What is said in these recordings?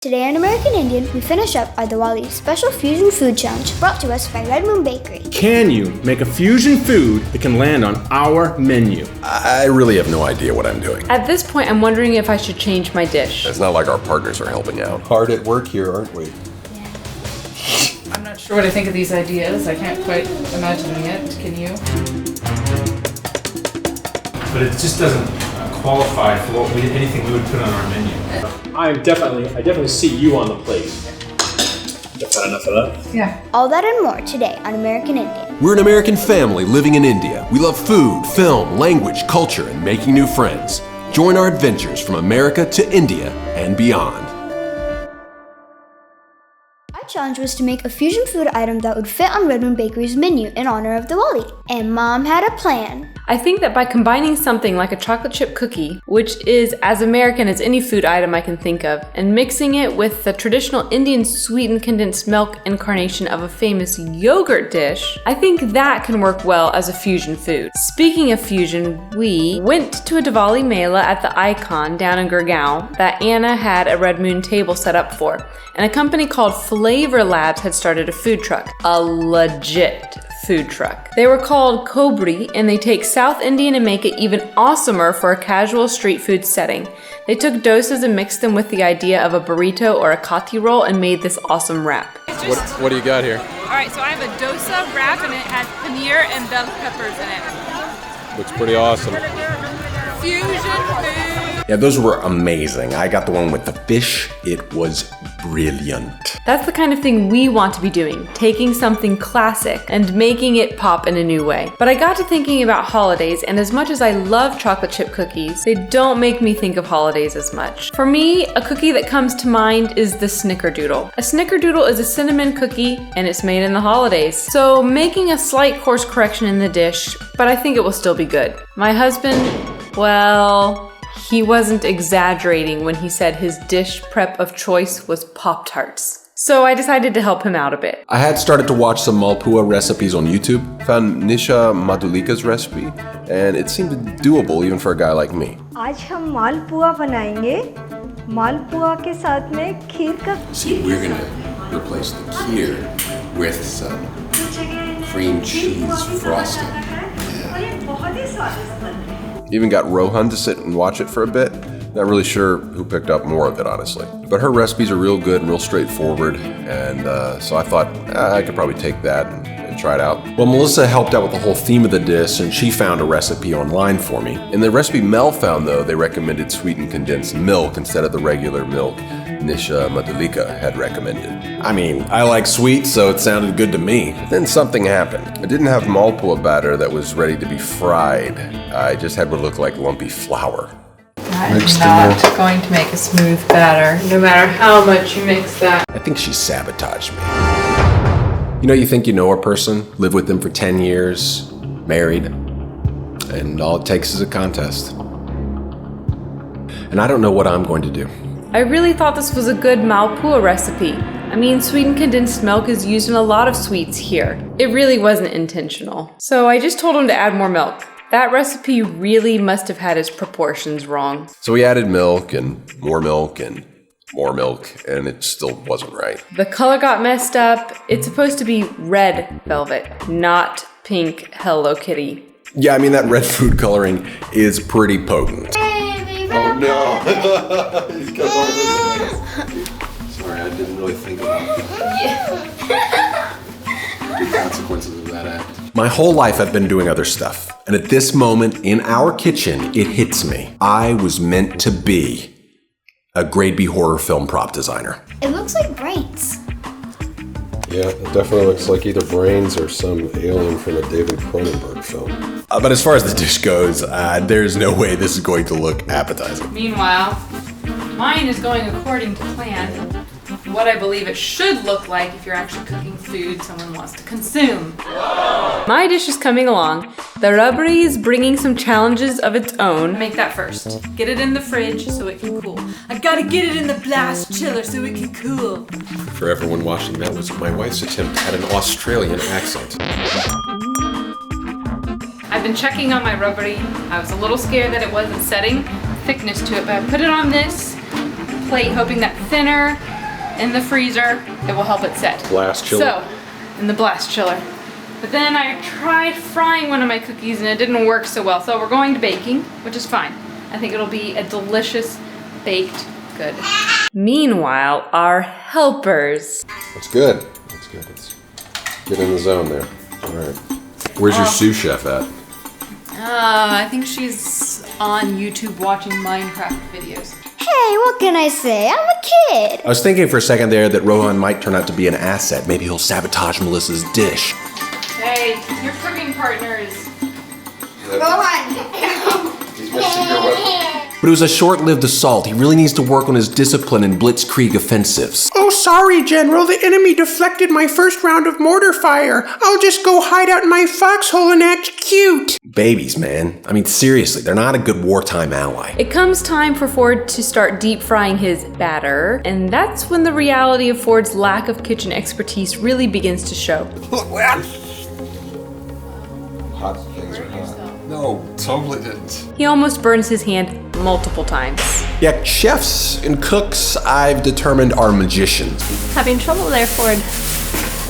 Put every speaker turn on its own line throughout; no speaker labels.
Today on American Indian, we finish up our Diwali special fusion food challenge brought to us by Red Moon Bakery.
Can you make a fusion food that can land on our menu?
I really have no idea what I'm doing.
At this point, I'm wondering if I should change my dish.
It's not like our partners are helping out. Hard at work here, aren't we?
I'm not sure what I think of these ideas. I can't quite imagine it. Can you?
But it just doesn't qualify for anything we would put on our menu.
I definitely see you on the plate. That's not enough of that.
Yeah.
All that and more today on American Indian.
We're an American family living in India. We love food, film, language, culture, and making new friends. Join our adventures from America to India and beyond.
Our challenge was to make a fusion food item that would fit on Red Moon Bakery's menu in honor of Diwali. And Mom had a plan.
I think that by combining something like a chocolate chip cookie, which is as American as any food item I can think of, and mixing it with the traditional Indian sweetened condensed milk incarnation of a famous yogurt dish, I think that can work well as a fusion food. Speaking of fusion, we went to a Diwali Mela at the Icon down in Gurgaon that Anna had a Red Moon table set up for, and a company called Flavor Labs had started a food truck. A legit food truck. They were called Kobri, and they take South Indian and make it even awesomer for a casual street food setting. They took doses and mixed them with the idea of a burrito or a kati roll and made this awesome wrap.
What do you got here?
Alright, so I have a dosa wrap and it has paneer and bell peppers in it.
Looks pretty awesome.
Fusion food!
Yeah, those were amazing. I got the one with the fish. It was brilliant.
That's the kind of thing we want to be doing, taking something classic and making it pop in a new way. But I got to thinking about holidays, and as much as I love chocolate chip cookies, they don't make me think of holidays as much. For me, a cookie that comes to mind is the Snickerdoodle. A Snickerdoodle is a cinnamon cookie, and it's made in the holidays. So making a slight course correction in the dish, but I think it will still be good. My husband, well, he wasn't exaggerating when he said his dish prep of choice was Pop-Tarts. So I decided to help him out a bit.
I had started to watch some Malpua recipes on YouTube, found Nisha Madhulika's recipe, and it seemed doable even for a guy like me.
आज हम मालपुआ बनाएंगे मालपुआ के साथ में खीर का
See, we're gonna replace the kheer with some cream cheese frosting.
और ये बहुत ही स्वादिष्ट बनता है.
Even got Rohan to sit and watch it for a bit. Not really sure who picked up more of it, honestly. But her recipes are real good and real straightforward, and so I thought I could probably take that and try it out. Well, Melissa helped out with the whole theme of the dish, and she found a recipe online for me. In the recipe Mel found, though, they recommended sweetened condensed milk instead of the regular milk Nisha Madhulika had recommended. I mean, I like sweet, so it sounded good to me. But then something happened. I didn't have Malpua batter that was ready to be fried. I just had what looked like lumpy flour.
I'm not going to make a smooth batter, no matter how much you mix that.
I think she sabotaged me. You know, you think you know a person, live with them for 10 years, married, and all it takes is a contest. And I don't know what I'm going to do.
I really thought this was a good Malpua recipe. I mean, sweetened condensed milk is used in a lot of sweets here. It really wasn't intentional. So I just told him to add more milk. That recipe really must have had its proportions wrong.
So we added milk and more milk and more milk, and it still wasn't right.
The color got messed up. It's supposed to be red velvet, not pink Hello Kitty.
Yeah, I mean, that red food coloring is pretty potent. Oh no! He's got one of those. Sorry, I didn't really think about the consequences of that act. My whole life I've been doing other stuff, and at this moment in our kitchen, it hits me. I was meant to be a grade B horror film prop designer.
It looks like brains.
Yeah, it definitely looks like either brains or some alien from a David Cronenberg film.
But as far as the dish goes, there's no way this is going to look appetizing.
Meanwhile, mine is going according to plan. What I believe it should look like if you're actually cooking food someone wants to consume. My dish is coming along. The rubbery is bringing some challenges of its own. Make that first. Get it in the fridge so it can cool. I gotta get it in the blast chiller so it can cool.
For everyone watching, that was my wife's attempt at an Australian accent.
I've been checking on my rubbery. I was a little scared that it wasn't setting thickness to it, but I put it on this. plate, hoping that thinner in the freezer, it will help it set.
Blast chiller.
So, in the blast chiller. But then I tried frying one of my cookies and it didn't work so well. So we're going to baking, which is fine. I think it'll be a delicious baked good. Meanwhile, our helpers.
That's good. That's good. Let's get in the zone there. All right. Where's your sous chef at?
I think she's on YouTube watching Minecraft videos.
Hey, what can I say? I'm a kid.
I was thinking for a second there that Rohan might turn out to be an asset. Maybe he'll sabotage Melissa's dish.
Hey, your cooking partner is...
He's missing your weapon.
But it was a short-lived assault. He really needs to work on his discipline in blitzkrieg offensives.
Oh, sorry, General. The enemy deflected my first round of mortar fire. I'll just go hide out in my foxhole and act cute.
Babies, man. I mean, seriously, they're not a good wartime ally.
It comes time for Ford to start deep frying his batter, and that's when the reality of Ford's lack of kitchen expertise really begins to show.
Hot things are hot. No, totally didn't.
He almost burns his hand multiple times.
Yeah, chefs and cooks, I've determined, are magicians.
Having trouble there, Ford.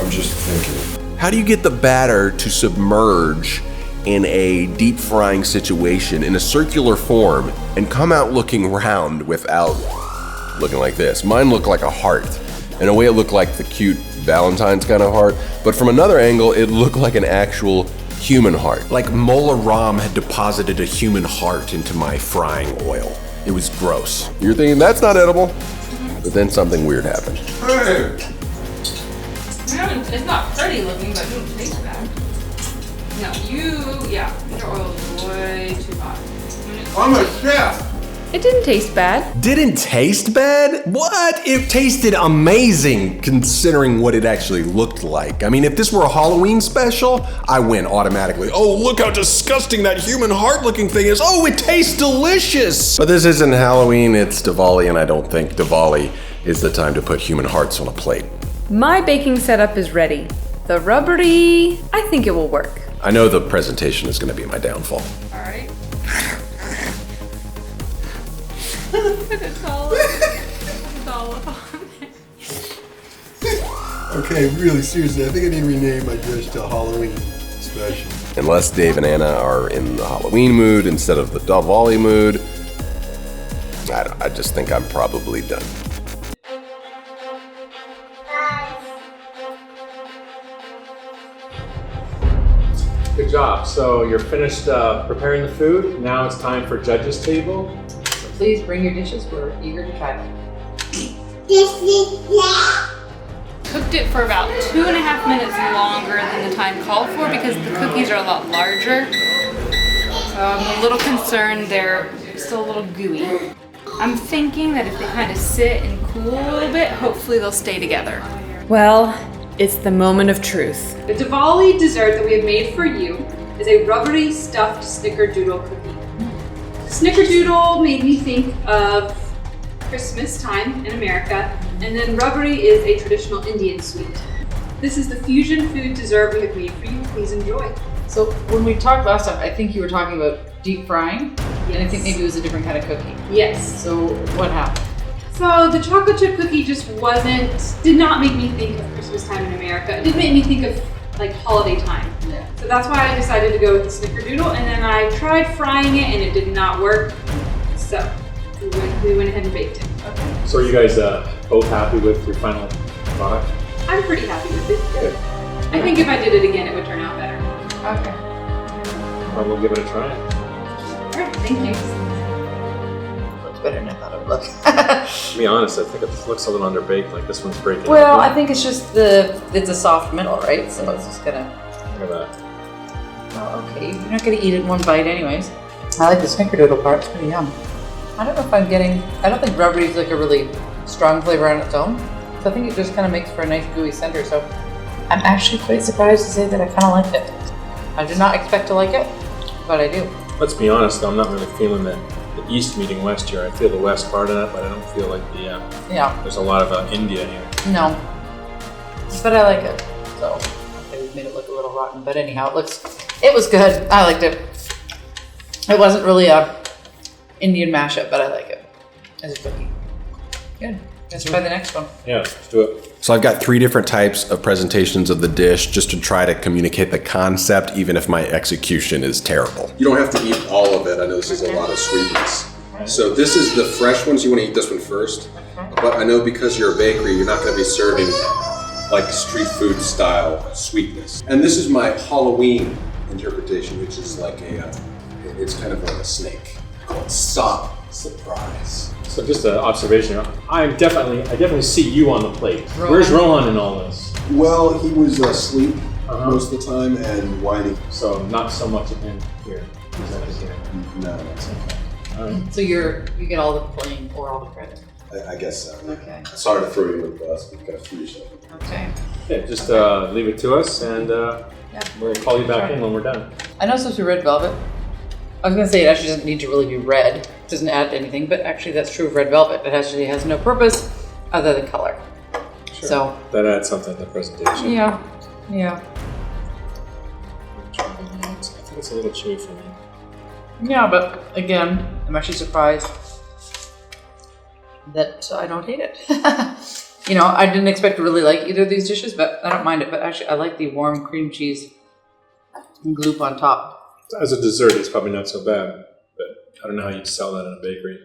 I'm just thinking.
How do you get the batter to submerge in a deep frying situation in a circular form and come out looking round without looking like this? Mine looked like a heart. In a way, it looked like the cute Valentine's kind of heart, but from another angle, it looked like an actual human heart. Like Mola Ram had deposited a human heart into my frying oil. It was gross. You're thinking that's not edible, but then something weird happened.
Hey!
It's not pretty looking, but it doesn't taste bad. No, your oil is way too hot.
I'm a chef!
It didn't taste bad.
Didn't taste bad? What? It tasted amazing considering what it actually looked like. I mean, if this were a Halloween special, I win automatically. Oh, look how disgusting that human heart looking thing is. Oh, it tastes delicious. But this isn't Halloween, it's Diwali, and I don't think Diwali is the time to put human hearts on a plate.
My baking setup is ready. The rubbery, I think it will work.
I know the presentation is going to be my downfall.
All right.
Okay, really, seriously, I think I need to rename my dish to Halloween special.
Unless Dave and Anna are in the Halloween mood instead of the Diwali mood, I just think I'm probably done.
Good job. So you're finished preparing the food. Now it's time for judges' table.
Please bring your dishes. We're eager to try them.
Cooked it for about 2.5 minutes longer than the time called for because the cookies are a lot larger. So I'm a little concerned they're still a little gooey. I'm thinking that if they kind of sit and cool a little bit, hopefully they'll stay together. Well, it's the moment of truth.
The Diwali dessert that we have made for you is a rubbery stuffed snickerdoodle cookie. Snickerdoodle made me think of Christmas time in America, and then rubbery is a traditional Indian sweet. This is the fusion food dessert we have made for you. Please enjoy.
So when we talked last time, I think you were talking about deep frying, and I think maybe it was a different kind of cookie.
Yes.
So what happened?
So the chocolate chip cookie just did not make me think of Christmas time in America. It did make me think of like holiday time.
Yeah.
So that's why I decided to go with the snickerdoodle, and then I tried frying it and it did not work. So we went ahead and baked it.
Okay.
So are you guys both happy with your final product?
I'm pretty happy with it.
Good.
I think if I did it again, it would turn out better.
Okay.
Well, we'll give it a try.
All right, thank you.
Looks better than I thought it would look.
To be honest, I think it looks a little underbaked, like this one's breaking.
Well, I think it's just it's a soft middle, right? So it's just gonna.
Look at that.
Well, okay, you're not gonna eat it in one bite anyways. I like the snickerdoodle part, it's pretty yum. I don't know if I don't think rubbery is like a really strong flavor on its own. So I think it just kind of makes for a nice gooey center. So I'm actually quite surprised to say that I kind of liked it. I did not expect to like it, but I do.
Let's be honest, though, I'm not really feeling the East meeting West here. I feel the West part of that, but I don't feel like
Yeah.
there's a lot of India here.
No. But I like it. So maybe made it look a little rotten. But anyhow, it was good. I liked it. It wasn't really a Indian mashup, but I like it as a cookie. Good. Let's try the next one.
Yeah, let's do it.
So I've got 3 different types of presentations of the dish just to try to communicate the concept, even if my execution is terrible. You don't have to eat all of it. I know this is a lot of sweetness. So this is the fresh ones. You want to eat this one first. But I know because you're a bakery, you're not going to be serving like street food style sweetness. And this is my Halloween interpretation, which is like it's kind of like a snake. Called surprise.
So just an observation. I definitely see you on the plate.
Rohan.
Where's Rohan in all this?
Well, he was asleep most of the time and whining.
So not so much of him here. He's not here.
No, that's okay.
All right.
So you get all the blame or all the credit.
I guess so.
Okay.
Sorry to throw you with the bus, but you gotta free yourself.
Okay.
Yeah, just leave it to us, and we'll call you back in when we're done.
I know it's supposed to be red velvet. I was gonna say it actually doesn't need to really be red. It doesn't add anything, but actually that's true of red velvet. It actually has no purpose other than color.
Sure.
So
that adds something to the presentation.
yeah.
I think it's a little chewy for me.
Yeah, but again, I'm actually surprised that I don't hate it. I didn't expect to really like either of these dishes, but I don't mind it. But actually, I like the warm cream cheese and gloop on top.
As a dessert, it's probably not so bad, but I don't know how you'd sell that in a bakery.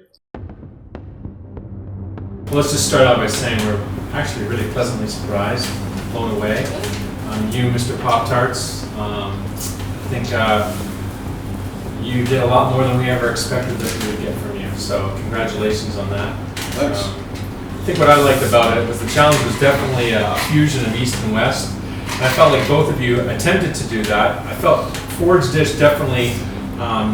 Well, let's just start out by saying we're actually really pleasantly surprised, blown away. You, Mr. Pop-Tarts, I think you did a lot more than we ever expected that we would get from you, so congratulations on that.
Thanks.
I think what I liked about it was the challenge was definitely a fusion of East and West. And I felt like both of you attempted to do that. I felt Ford's dish definitely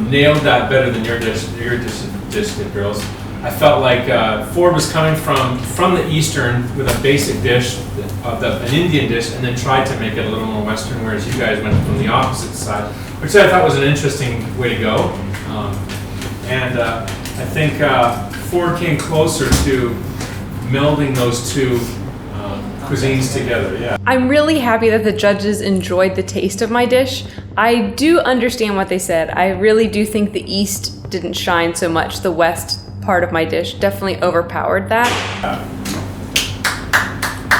nailed that better than your dish did, girls. I felt like Ford was coming from the Eastern with a basic dish, an Indian dish, and then tried to make it a little more Western, whereas you guys went from the opposite side, which I thought was an interesting way to go. I think Ford came closer to melding those two cuisines together, yeah.
I'm really happy that the judges enjoyed the taste of my dish. I do understand what they said. I really do think the East didn't shine so much. The West part of my dish definitely overpowered that.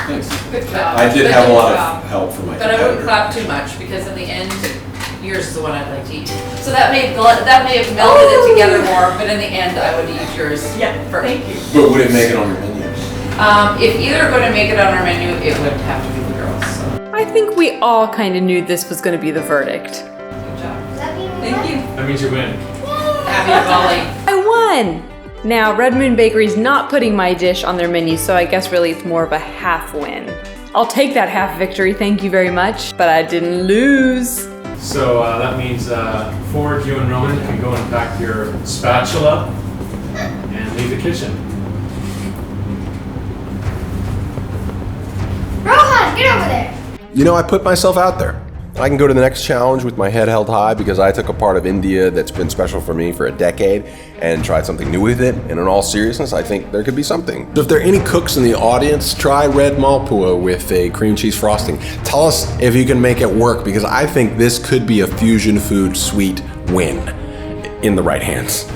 Thanks.
Good job.
I did have a lot of help from my
But I wouldn't
competitor.
clap too much because in the end, yours is the one I'd like to eat. So that may have melded it together more, but in the end, I would eat yours first. Thank you.
But would it make it on your menu?
If either are going to make it on our menu, it would have to be the girls. So.
I think we all kind of knew this was going to be the verdict.
Good job. Thank you.
That means you win.
Happy Diwali.
I won! Now, Red Moon Bakery's not putting my dish on their menu, so I guess really it's more of a half win. I'll take that half victory, thank you very much, but I didn't lose.
So that means Ford, you and Roman can go and pack your spatula and leave the kitchen.
Rohan, get over there!
You know, I put myself out there. I can go to the next challenge with my head held high because I took a part of India that's been special for me for a decade and tried something new with it. And in all seriousness, I think there could be something. So if there are any cooks in the audience, try red malpua with a cream cheese frosting. Tell us if you can make it work because I think this could be a fusion food sweet win in the right hands.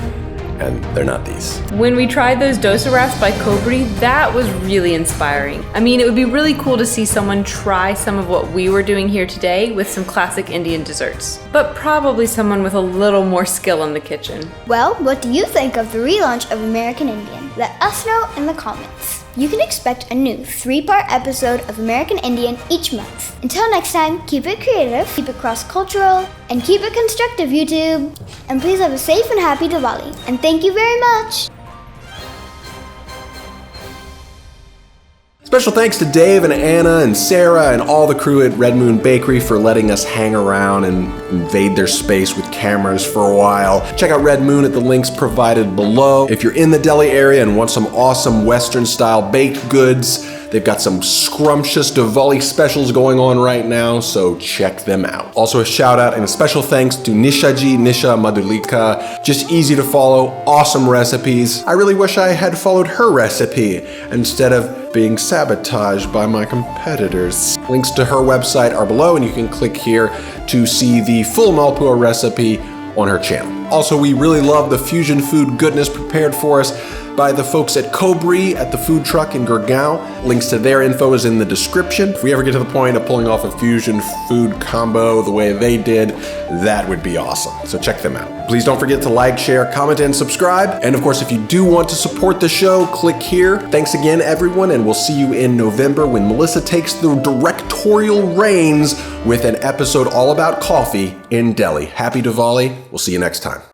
And they're not these.
When we tried those dosa wraps by Kobri, that was really inspiring. I mean, it would be really cool to see someone try some of what we were doing here today with some classic Indian desserts. But probably someone with a little more skill in the kitchen.
Well, what do you think of the relaunch of American Indian? Let us know in the comments. You can expect a new 3-part episode of American Indian each month. Until next time, keep it creative, keep it cross-cultural, and keep it constructive, YouTube. And please have a safe and happy Diwali. And thank you very much.
Special thanks to Dave and Anna and Sarah and all the crew at Red Moon Bakery for letting us hang around and invade their space with cameras for a while. Check out Red Moon at the links provided below. If you're in the Delhi area and want some awesome Western-style baked goods, they've got some scrumptious Diwali specials going on right now, so check them out. Also a shout out and a special thanks to Nisha Madhulika. Just easy to follow, awesome recipes. I really wish I had followed her recipe instead of being sabotaged by my competitors. Links to her website are below and you can click here to see the full malpua recipe on her channel. Also, we really love the fusion food goodness prepared for us by the folks at Cobri at the food truck in Gurgaon. Links to their info is in the description. If we ever get to the point of pulling off a fusion food combo the way they did, that would be awesome. So check them out. Please don't forget to like, share, comment, and subscribe. And of course, if you do want to support the show, click here. Thanks again, everyone, and we'll see you in November when Melissa takes the directorial reins with an episode all about coffee in Delhi. Happy Diwali. We'll see you next time.